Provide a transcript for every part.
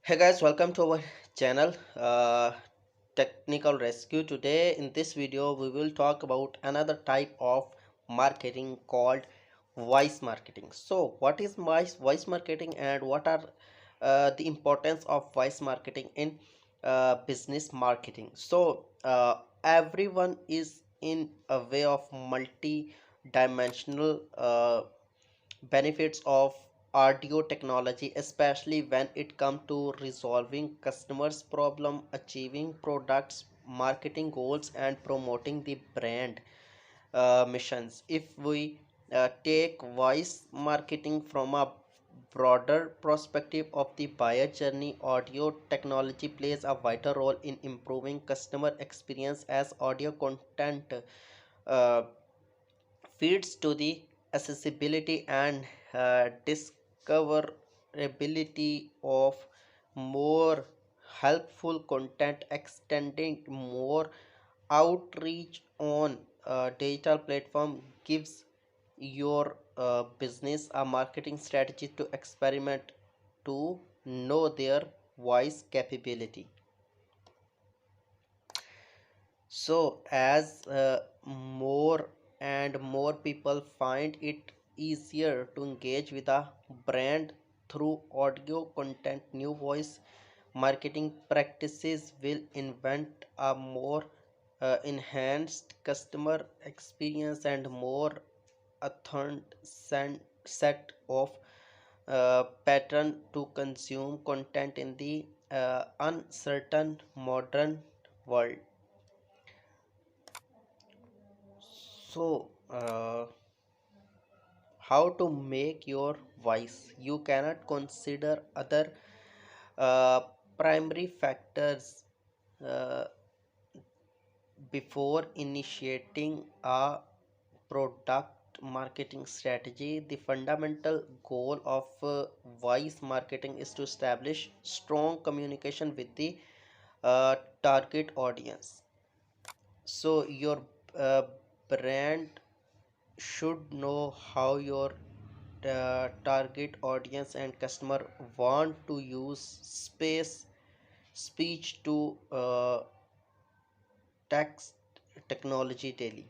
Hey guys, welcome to our channel Technical Rescue. Today in this video we will talk about another type of marketing called voice marketing. So what is voice marketing and what are the importance of voice marketing in business marketing? Everyone is in a way of multi-dimensional benefits of audio technology, especially when it comes to resolving customers problem, achieving products marketing goals, and promoting the brand missions. If we take voice marketing from a broader perspective of the buyer journey, audio technology plays a vital role in improving customer experience as audio content uh, feeds to the accessibility and discoverability of more helpful content, extending more outreach on digital platform gives your business a marketing strategy to experiment to know their voice capability. So, as more and more people find it easier to engage with a brand through audio content, new voice marketing practices will invent a more enhanced customer experience and more authentic set of pattern to consume content in the uncertain modern world. So, how to make your voice? You cannot consider other uh, primary factors uh, before initiating a product marketing strategy. The fundamental goal of voice marketing is to establish strong communication with the target audience. So, your uh, brand should know how your target audience and customer want to use speech to text technology daily.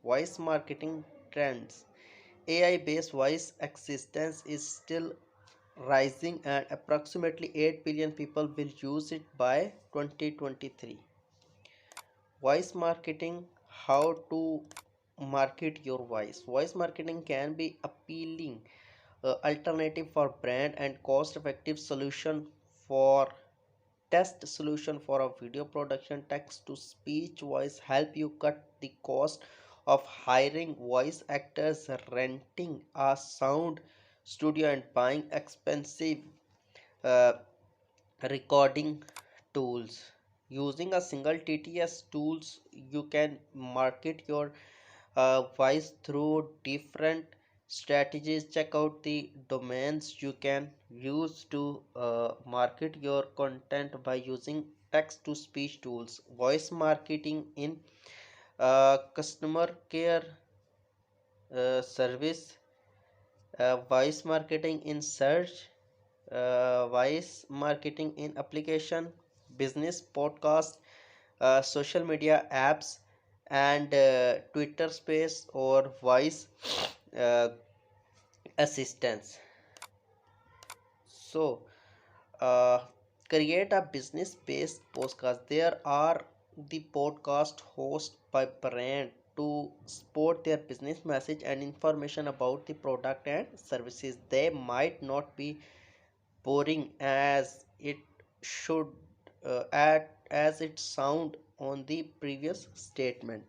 Voice marketing trends. AI based voice assistance is still rising and approximately 8 billion people will use it by 2023. Voice marketing, how to market your voice marketing can be appealing alternative for brand and cost effective solution for test solution for a video production. Text to speech voice help you cut the cost of hiring voice actors, renting a sound studio, and buying expensive uh, recording tools. Using a single TTS tools, you can market your voice through different strategies. Check out the domains you can use to market your content by using text to speech tools. Voice marketing in customer care service, voice marketing in search, voice marketing in application, business podcast, social media apps, and Twitter space or voice uh, assistance. So, uh, create a business based podcast. There are the podcast host by brand to support their business message and information about the product and services. They might not be boring as it should as it sound on the previous statement.